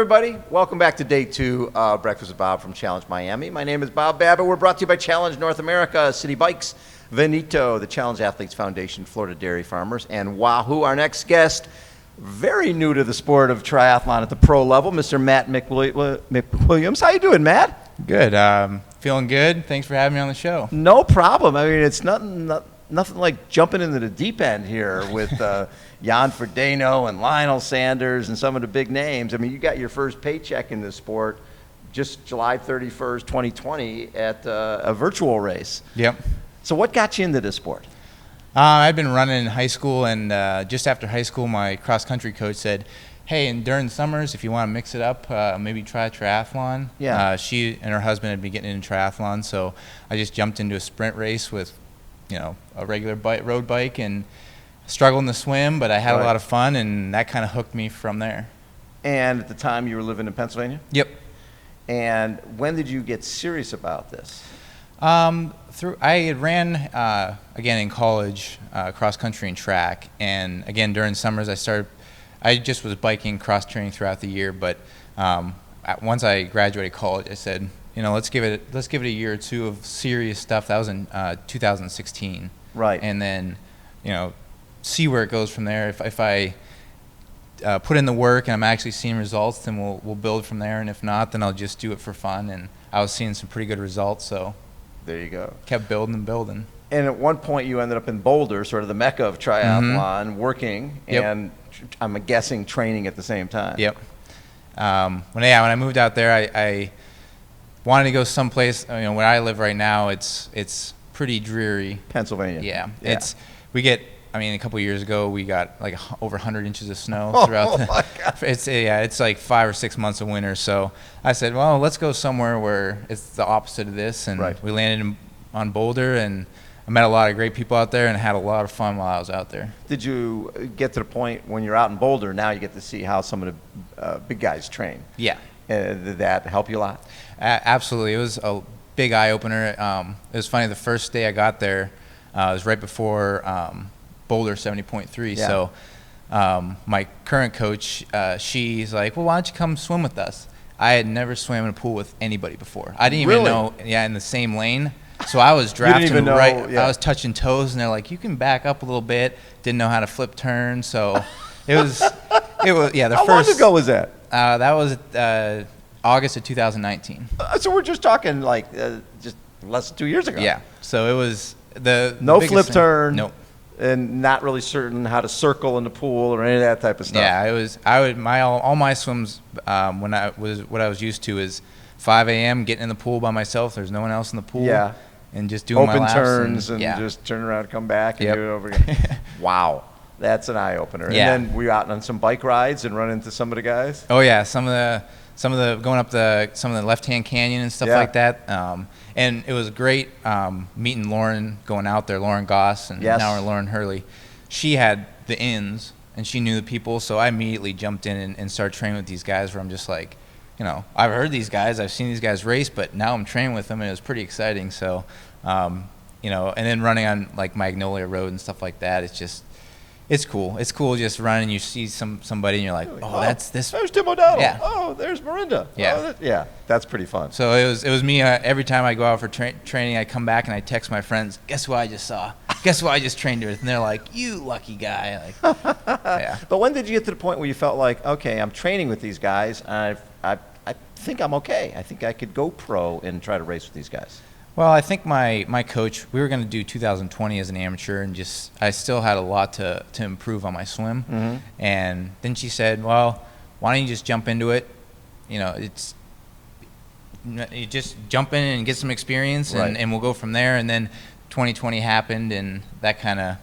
everybody. Welcome back to day 2 of Breakfast with Bob from Challenge Miami. My name is Bob Babbitt. We're brought to you by Challenge North America, City Bikes, Veneto, the Challenge Athletes Foundation, Florida Dairy Farmers, and Wahoo. Our next guest, very new to the sport of triathlon at the pro level, Mr. Matt McWilliams. How you doing, Matt? Good. Feeling good. Thanks for having me on the show. No problem. I mean, it's nothing like jumping into the deep end here with Jan Frodeno and Lionel Sanders and some of the big names. I mean, you got your first paycheck in this sport just July 31st, 2020 at a virtual race. Yep. So what got you into this sport? I'd been running in high school, and just after high school, my cross-country coach said, hey, and during summers, if you want to mix it up, maybe try a triathlon. Yeah. She and her husband had been getting into triathlon, so I just jumped into a sprint race with, a regular road bike and struggled in the swim, but I had a lot of fun, and that kind of hooked me from there. And at the time, you were living in Pennsylvania? Yep. And when did you get serious about this? I had ran, again, in college, cross-country and track, and again, during summers, I just was biking, cross-training throughout the year, but once I graduated college, I said, let's give it a year or two of serious stuff. That was in 2016. Right. And then, see where it goes from there. If I put in the work and I'm actually seeing results, then we'll build from there. And if not, then I'll just do it for fun. And I was seeing some pretty good results, so there you go. Kept building and building. And at one point, you ended up in Boulder, sort of the mecca of triathlon, working and I'm guessing training at the same time. Yep. When I moved out there, I wanted to go someplace. Where I live right now, it's pretty dreary. Pennsylvania. Yeah. A couple of years ago, we got like over 100 inches of snow throughout. My God. It's like 5 or 6 months of winter. So I said, well, let's go somewhere where it's the opposite of this. And we landed on Boulder, and I met a lot of great people out there and had a lot of fun while I was out there. Did you get to the point when you're out in Boulder, now you get to see how some of the big guys train? Yeah. Did that help you a lot? Absolutely. It was a big eye-opener. It was funny, the first day I got there, it was right before Boulder 70.3. Yeah. So my current coach, she's like, well, why don't you come swim with us? I had never swam in a pool with anybody before. I didn't even know, in the same lane. So I was drafting I was touching toes, and they're like, you can back up a little bit. Didn't know how to flip turn. So it was, How long ago was that? That was August of 2019. So we're just talking just less than 2 years ago. Yeah. So it was the no flip turn. Nope. And not really certain how to circle in the pool or any of that type of stuff. Yeah, it was. All my swims what I was used to is 5 a.m. getting in the pool by myself. There's no one else in the pool. Yeah. And just doing my laps. Open turns and just turn around, come back, and do it over again. Wow. That's an eye opener. Yeah. And then we out on some bike rides and run into some of the guys. Oh yeah, some of the going up some of the left-hand canyon and stuff like that. And it was great meeting Lauren, going out there, Lauren Goss, and now we're Lauren Hurley. She had the ins and she knew the people, so I immediately jumped in and started training with these guys where I'm just like, I've heard these guys, I've seen these guys race, but now I'm training with them, and it was pretty exciting. So, and then running on like Magnolia Road and stuff like that, it's cool. It's cool just running. You see somebody, and you're like, that's this. There's Tim O'Donnell. Yeah. Oh, there's Mirinda. Yeah. Oh, that's pretty fun. So it was me. Every time I go out for training, I come back and I text my friends, guess who I just saw? Guess who I just trained with? And they're like, you lucky guy. Yeah. But when did you get to the point where you felt like, okay, I'm training with these guys, and I think I'm okay. I think I could go pro and try to race with these guys. Well, I think my coach, we were going to do 2020 as an amateur, and I still had a lot to improve on my swim. Mm-hmm. And then she said, well, why don't you just jump into it? You just jump in and get some experience, and we'll go from there. And then 2020 happened, and that kind of,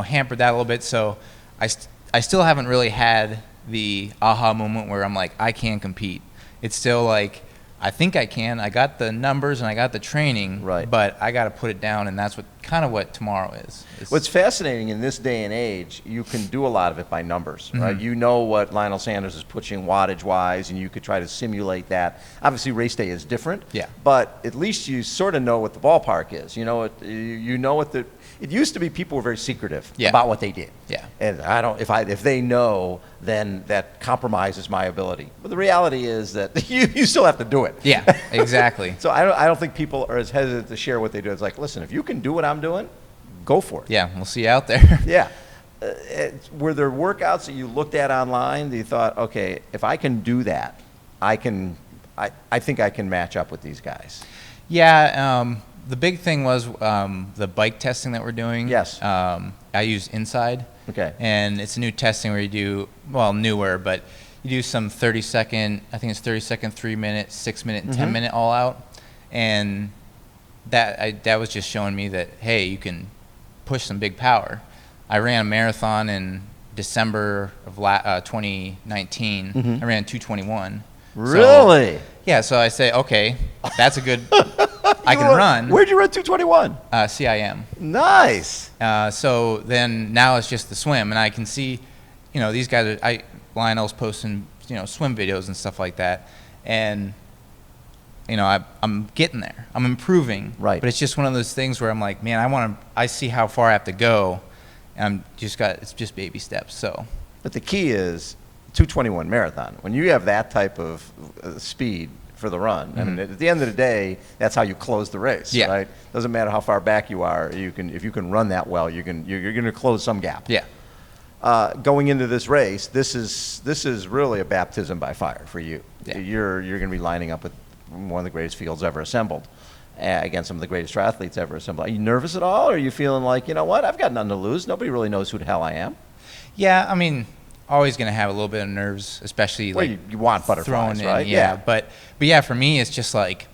hampered that a little bit. So I still haven't really had the aha moment where I'm like, I can compete. It's still like, I think I can. I got the numbers and I got the training, but I got to put it down, and that's what kind of what tomorrow is. What's fascinating in this day and age, you can do a lot of it by numbers, right? You know what Lionel Sanders is pushing wattage-wise, and you could try to simulate that. Obviously, race day is different, but at least you sort of know what the ballpark is. You know what the. It used to be people were very secretive about what they did. Yeah. And if they know, then that compromises my ability. But the reality is that you still have to do it. Yeah, exactly. So I don't think people are as hesitant to share what they do. It's like, listen, if you can do what I'm doing, go for it. Yeah, we'll see you out there. Yeah. Were there workouts that you looked at online that you thought, okay, if I can do that, I think I can match up with these guys? Yeah. The big thing was the bike testing that we're doing. Yes. I use Inside. Okay. And it's a new testing where you do, well, newer, but you do some 30-second, I think it's 30-second, 3-minute, 6-minute, and 10-minute all out. And that was just showing me that, hey, you can push some big power. I ran a marathon in December of 2019. I ran 2:21. Really? So I say, okay, that's a good. I can run. Where'd you run 2:21? CIM. Nice. So then now it's just the swim, and I can see, these guys Lionel's posting, swim videos and stuff like that, and I'm getting there. I'm improving. Right. But it's just one of those things where I'm like, man, I see how far I have to go, and it's just baby steps. So. But the key is 2:21 marathon. When you have that type of speed for the run, I mean, at the end of the day, that's how you close the race, right? Doesn't matter how far back you are. If you can run that well, you're going to close some gap. Yeah. Going into this race, this is really a baptism by fire for you. Yeah. You're going to be lining up with one of the greatest fields ever assembled against some of the greatest triathletes ever assembled. Are you nervous at all, or are you feeling like, you know what, I've got nothing to lose. Nobody really knows who the hell I am. Yeah, I mean, always going to have a little bit of nerves, especially you want butterflies, in, right? Yeah. But yeah, for me, it's just like,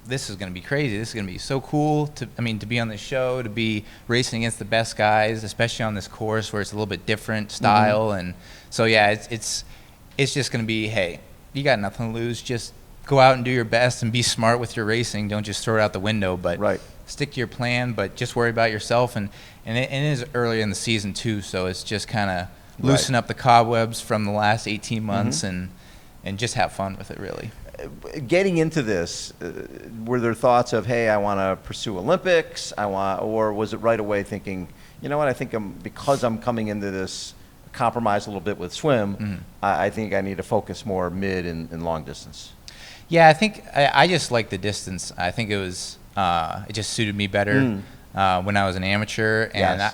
this is going to be crazy. This is going to be so cool to be on this show, to be racing against the best guys, especially on this course where it's a little bit different style. And so, yeah, it's just going to be, hey, you got nothing to lose. Just go out and do your best and be smart with your racing. Don't just throw it out the window, but stick to your plan, but just worry about yourself. And it is early in the season too, so it's just kind of loosen up the cobwebs from the last 18 months and just have fun with it, really. Getting into this, were there thoughts of, hey, I want to pursue Olympics, or was it right away thinking, you know what, I think because I'm coming into this compromise a little bit with swim, I think I need to focus more mid and long distance? Yeah, I think I just like the distance. I think it just suited me better when I was an amateur, and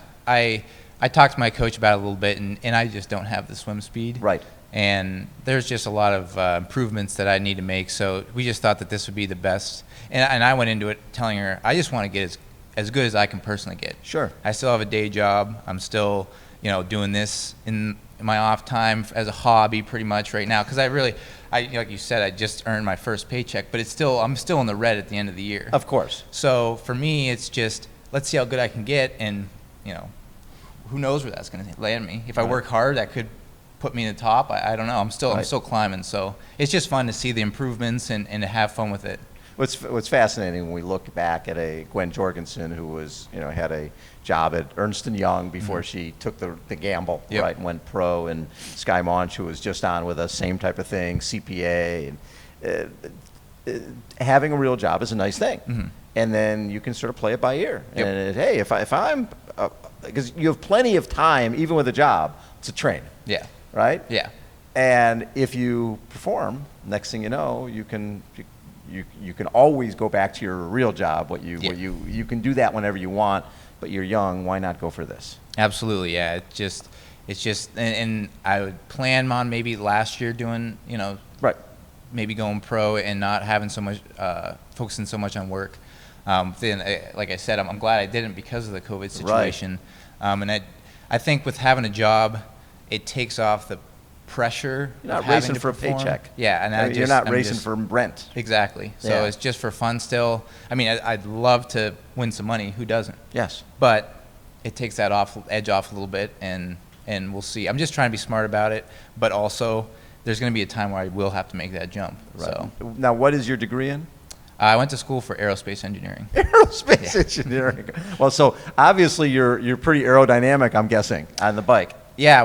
I talked to my coach about it a little bit, and I just don't have the swim speed. Right. And there's just a lot of improvements that I need to make. So we just thought that this would be the best. And I went into it telling her, I just want to get as good as I can personally get. Sure. I still have a day job. I'm still, doing this in my off time as a hobby pretty much right now. Because like you said, I just earned my first paycheck. But I'm still in the red at the end of the year. Of course. So for me, it's just, let's see how good I can get. And, who knows where that's going to land me. If I work hard, that could put me in the top. I don't know. I'm still climbing. So it's just fun to see the improvements and to have fun with it. What's fascinating when we look back at a Gwen Jorgensen who was, had a job at Ernst & Young before she took the gamble, right, and went pro, and Skye Monch, who was just on with us, same type of thing, CPA. And having a real job is a nice thing. And then you can sort of play it by ear. And hey, if I'm because you have plenty of time, even with a job, to train. Yeah. Right? Yeah. And if you perform, next thing you know, you can always go back to your real job. You can do that whenever you want, but you're young. Why not go for this? Absolutely. Yeah. It's just, and I would plan on maybe last year doing, maybe going pro and not having so much, focusing so much on work. Then, like I said, I'm glad I didn't because of the COVID situation. And I think with having a job, it takes off the pressure. You're not racing for a paycheck. Yeah, and you're not racing for rent. Exactly. So it's just for fun still. I mean, I'd love to win some money. Who doesn't? Yes. But it takes that edge off a little bit, and we'll see. I'm just trying to be smart about it, but also there's going to be a time where I will have to make that jump. Right. So now, what is your degree in? I went to school for aerospace engineering. Aerospace engineering. Well, so obviously you're pretty aerodynamic, I'm guessing, on the bike. Yeah,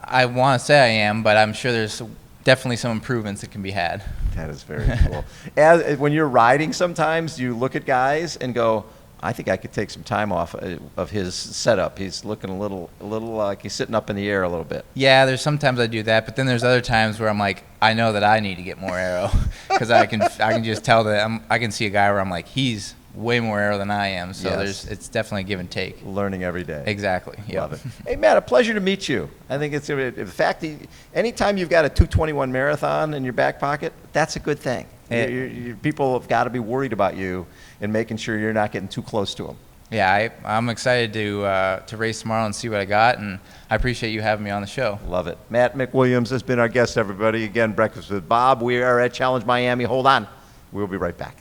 I want to say I am, but I'm sure there's definitely some improvements that can be had. That is very cool. When you're riding sometimes, you look at guys and go, I think I could take some time off of his setup. He's looking a little like he's sitting up in the air a little bit. Yeah, there's sometimes I do that, but then there's other times where I'm like, I know that I need to get more aero because I can just tell that I can see a guy where I'm like, he's way more aero than I am. So it's definitely give and take. Learning every day. Exactly. Love it. Hey, Matt, a pleasure to meet you. I think it's the fact that anytime you've got a 2:21 marathon in your back pocket, that's a good thing. People have got to be worried about you and making sure you're not getting too close to them. Yeah, I'm excited to race tomorrow and see what I got, and I appreciate you having me on the show. Love it. Matt McWilliams has been our guest, everybody. Again, Breakfast with Bob. We are at Challenge Miami. Hold on. We'll be right back.